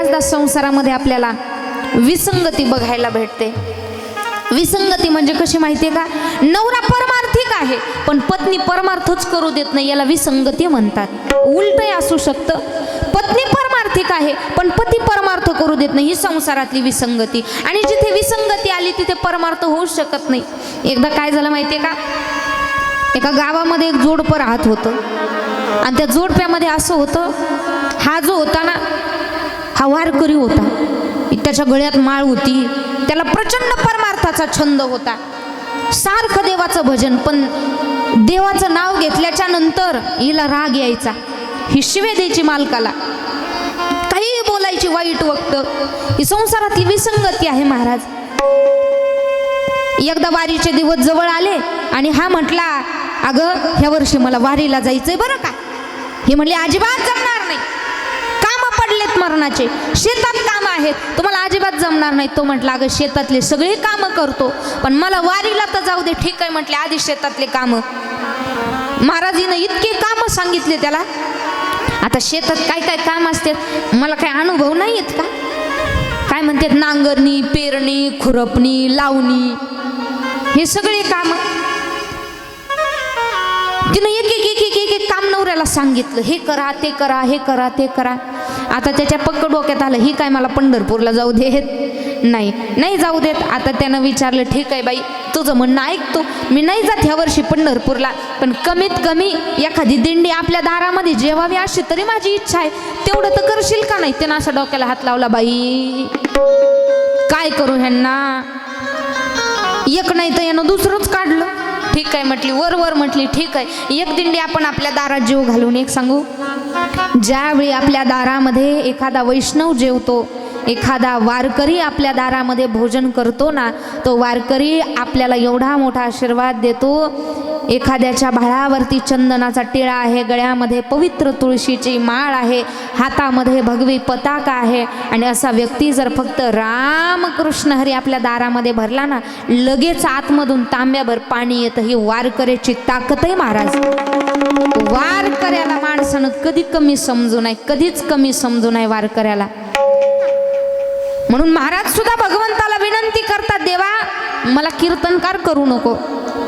बऱ्याचदा संसारामध्ये आपल्याला विसंगती बघायला भेटते। विसंगती म्हणजे कशी माहिती आहे का? नवरा परमार्थिक आहे पण पत्नी परमार्थच करू देत नाही, याला विसंगती म्हणतात। उलटही असू शकतं, पत्नी परमार्थिक आहे पण पती परमार्थ करू देत नाही, ही संसारातली विसंगती। आणि जिथे विसंगती आली तिथे परमार्थ होऊ शकत नाही। एकदा काय झालं माहिती आहे का? एका गावामध्ये एक जोडपं राहत होतं आणि त्या जोडप्यामध्ये असं होतं, हा जो होता ना हा वारकरी होता, त्याच्या गळ्यात माळ होती, त्याला प्रचंड परमार्थाचा छंद होता, सारखं देवाचं भजन। पण देवाचं नाव घेतल्याच्या नंतर हिला राग यायचा, ही शिवे द्यायची मालकाला, काही बोलायची वाईट वक्त। ही संसारातली विसंगती आहे महाराज। एकदा वारीचे दिवस जवळ आले आणि हा म्हटला, अगं ह्या वर्षी मला वारीला जायचंय बरं का। ही म्हणली अजिबात जमणार नाही, कामं पडलेत मरणाचे, शेतात कामं आहेत, तुम्हाला अजिबात जमणार नाही। तो म्हटला, अगं शेतातले सगळे कामं करतो पण मला वारीला तर जाऊ दे। ठीक आहे म्हटले, आधी शेतातले कामं। महाराजीनं इतके कामं सांगितले त्याला। आता शेतात काय काय काम असते, मला काय अनुभव नाही येत का? काय म्हणतात, नांगरणी, पेरणी, खुरपणी, लावणी, हे सगळे काम तिनं एक एक एक एक एक एक काम नवऱ्याला सांगितलं, हे करा ते करा, हे करा ते करा। आता त्याच्या पक्क डोक्यात आलं, ही काय मला पंढरपूरला जाऊ देत नाही, नाही जाऊ देत। आता त्यानं विचारलं, ठीक आहे बाई तुझं म्हणणं ऐकतो, मी नाही जात ह्या वर्षी पंढरपूरला, पण कमीत कमी एखादी दिंडी आपल्या दारामध्ये जेवावी अशी तरी माझी इच्छा आहे, तेवढं तर करशील का नाही? त्यानं असा डोक्याला हात लावला, बाई काय करू ह्यांना, एक नाही तर यानं दुसरंच काढलं। ठीक आहे म्हटली, वर म्हटली, ठीक आहे एक दिंडी आपण आपल्या दारात जेव घालून। एक सांगू, ज्यावेळी आपल्या दारामध्ये एखादा वैष्णव जेवतो, एखादा वारकरी आपल्या दारामध्ये भोजन करतो ना, तो वारकरी आपल्याला एवढा मोठा आशीर्वाद देतो। एखाद्याच्या भाळावरती चंदनाचा टिळा आहे, गळ्यामध्ये पवित्र तुळशीची माळ आहे, हातामध्ये भगवी पताका आहे, आणि असा व्यक्ती जर फक्त राम कृष्ण हरी आपल्या दारामध्ये भरला ना, लगेच आतमधून तांब्याभर पाणी येतं। ही वारकऱ्याची ताकद आहे महाराज। वारकऱ्याला माणसानं कधी कमी समजू नये, कधीच कमी समजू नये वारकऱ्याला। म्हणून महाराज सुद्धा भगवंताला विनंती करतात, देवा मला कीर्तनकार करू नको,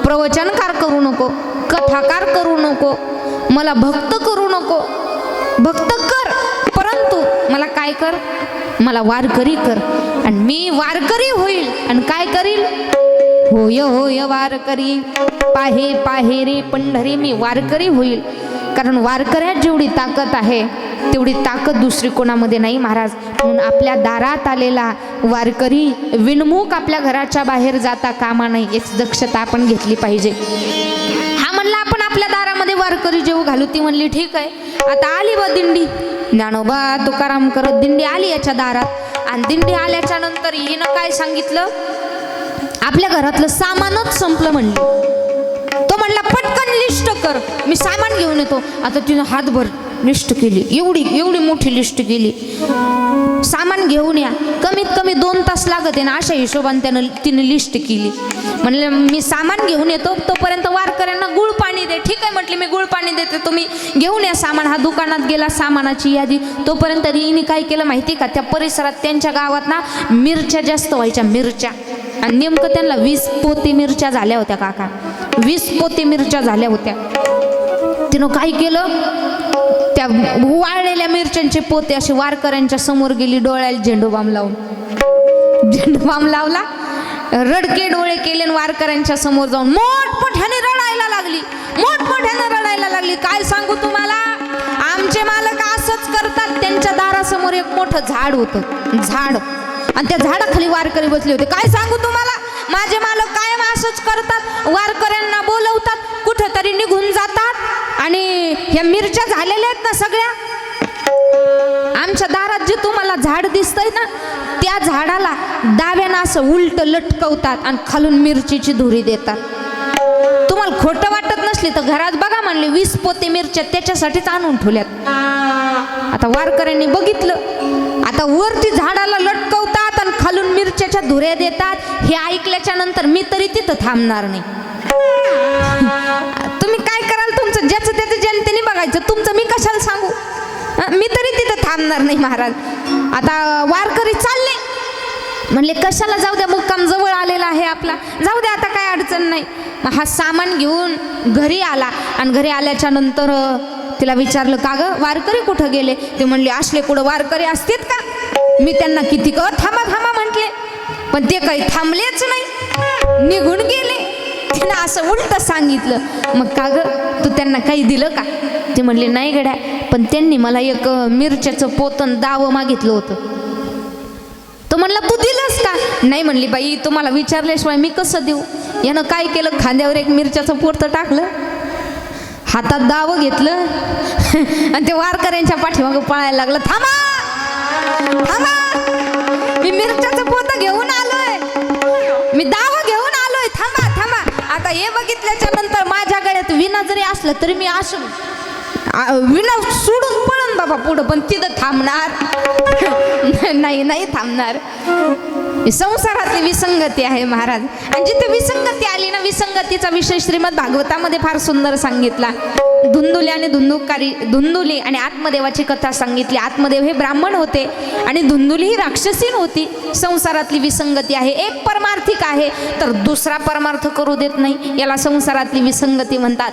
प्रवचनकार करू नको, कथाकार करू नको, मला भक्त करू नको, भक्त कर परंतु मला काय कर, मला वारकरी कर। आणि मी वारकरी होईल आणि काय करील, होय होय वारकरी, पाहे पाहे रे पंढरी, मी वारकरी होईल। कारण वारकऱ्यात जेवढी ताकद आहे तेवढी ताकद दुसरी कोणामध्ये नाही महाराज। म्हणून आपल्या दारात आलेला वारकरी विनमुख आपल्या घराच्या बाहेर जाता कामा नाही, याची दक्षता आपण घेतली पाहिजे। हा म्हणला आपण आपल्या दारामध्ये वारकरी जेव घालू, ती म्हणली ठीक आहे। आता आली बा दिंडी, ज्ञानोबा तुकाराम करत दिंडी आली याच्या दारात, आणि दिंडी आल्याच्या नंतर हिनं काय सांगितलं, आपल्या घरातलं सामानच संपलं म्हणली। तो म्हणला पटकन लिस्ट कर, मी सामान घेऊन येतो। आता तिनं हातभर लिस्ट केली, एवढी एवढी मोठी लिस्ट केली, सामान घेऊन या, कमीत कमी 2 तास लागत आहे ना, अशा हिशोबाने तिने लिस्ट केली। म्हणलं मी सामान घेऊन येतो, तोपर्यंत वारकऱ्यांना गुळ पाणी दे। ठीक आहे म्हटली, मी गुळ पाणी देते, तुम्ही घेऊन या सामान। हा दुकानात गेला, सामानाची यादी। तोपर्यंत हिने काय केलं माहिती का, त्या परिसरात त्यांच्या गावात ना मिरच्या जास्त व्हायच्या, मिरच्या, आणि नेमकं त्यांना 20 पोते मिरच्या झाल्या होत्या काका, 20 पोते मिरच्या झाल्या होत्या। तिनं काय केलं, त्या वाळलेल्या मिरच्यांचे पोते असे वारकऱ्यांच्या समोर गेली, डोळ्याला झेंडूबाम लावून, झेंडूबाम लावला, रडके डोळे केले, वारकऱ्यांच्या समोर जाऊन मोठमोठ्याने रडायला लागली, मोठमोठ्याने रडायला लागली। काय सांगू तुम्हाला, आमचे मालक असंच करतात। त्यांच्या दारासमोर एक मोठं झाड होतं, झाड, आणि त्या झाडाखाली वारकरी बसले होते। काय सांगू तुम्हाला, माझे मालक कायम असंच करतात, वारकऱ्यांना बोलवतात, कुठेतरी निघून जातात, आणि ह्या मिरच्या झालेल्या आहेत ना सगळ्या, आमच्या दारात जे तुम्हाला झाड दिसतंय ना, त्या झाडाला डाव्यानं असं उलट लटकवतात आणि खालून मिरचीची धुरी देतात। तुम्हाला खोटं वाटत नसली तर घरात बघा, म्हणले 20 पोते मिरच्या त्याच्यासाठीच आणून ठेवल्यात। आता वारकऱ्यांनी बघितलं, आता वरती झाडाला लटकवतात आणि खालून मिरच्याच्या धुऱ्या देतात, हे ऐकल्याच्या नंतर मी तरी तिथं थांबणार नाही। तुम्ही काय कराल, तुमचं ज्याचं त्याचं जनतेने बघायचं, तुमचं मी कशाला सांगू। मी तरी तिथं थांबणार नाही महाराज. आता वारकरी चालले, म्हणले कशाला जाऊ द्या, मुक्काम जवळ आलेला आहे आपला, जाऊ द्या आता काय अडचण नाही. मग हा सामान घेऊन घरी आला आणि घरी आल्याच्या नंतर तिला विचारलं, का गं वारकरी कुठं गेले? ते म्हणले, असले कुठं वारकरी असतात का? मी त्यांना किती थांबा थांबा म्हटले, पण ते काही थांबलेच नाही, निघून गेले. तिनं असं उलट सांगितलं. मग का गं तू त्यांना काही दिलं का? ते म्हणले, नाही गड्या, पण त्यांनी मला एक मिरच्याचं पोतन दावं मागितलं होतं. तो म्हणला, तू दिलंस का? नाही म्हणली, बाई तुम्हाला विचारल्याशिवाय मी कसं देऊ? यानं काय केलं, खांद्यावर एक मिरच्याचं पोतं टाकलं, हातात दावं घेतलं आणि ते वारकऱ्यांच्या पाठीमागं पळायला लागलं. थांबा थांबा, मी मिरच्याचं पोतं घेऊन आलोय, मी दावं घेऊन आलोय, थांबा थांबा. आता हे बघितल्याच्या नंतर माझ्या गळ्यात विना जरी असलं तरी मी असं विना सोडून पळून बाबा पुढं, पण तिथं थांबणार नाही, नाही थांबणार. संसारातली विसंगती आहे महाराज. आणि जिथे विसंगती आली ना, विसंगतीचा विषय श्रीमद भागवतामध्ये फार सुंदर सांगितला. धुंदुली आणि आत्मदेवाची कथा सांगितली. आत्मदेव हे ब्राह्मण होते आणि धुंदुली ही राक्षसीन होती. संसारातली विसंगती आहे. एक परमार्थिक आहे तर दुसरा परमार्थ करू देत नाही, याला संसारातली विसंगती म्हणतात.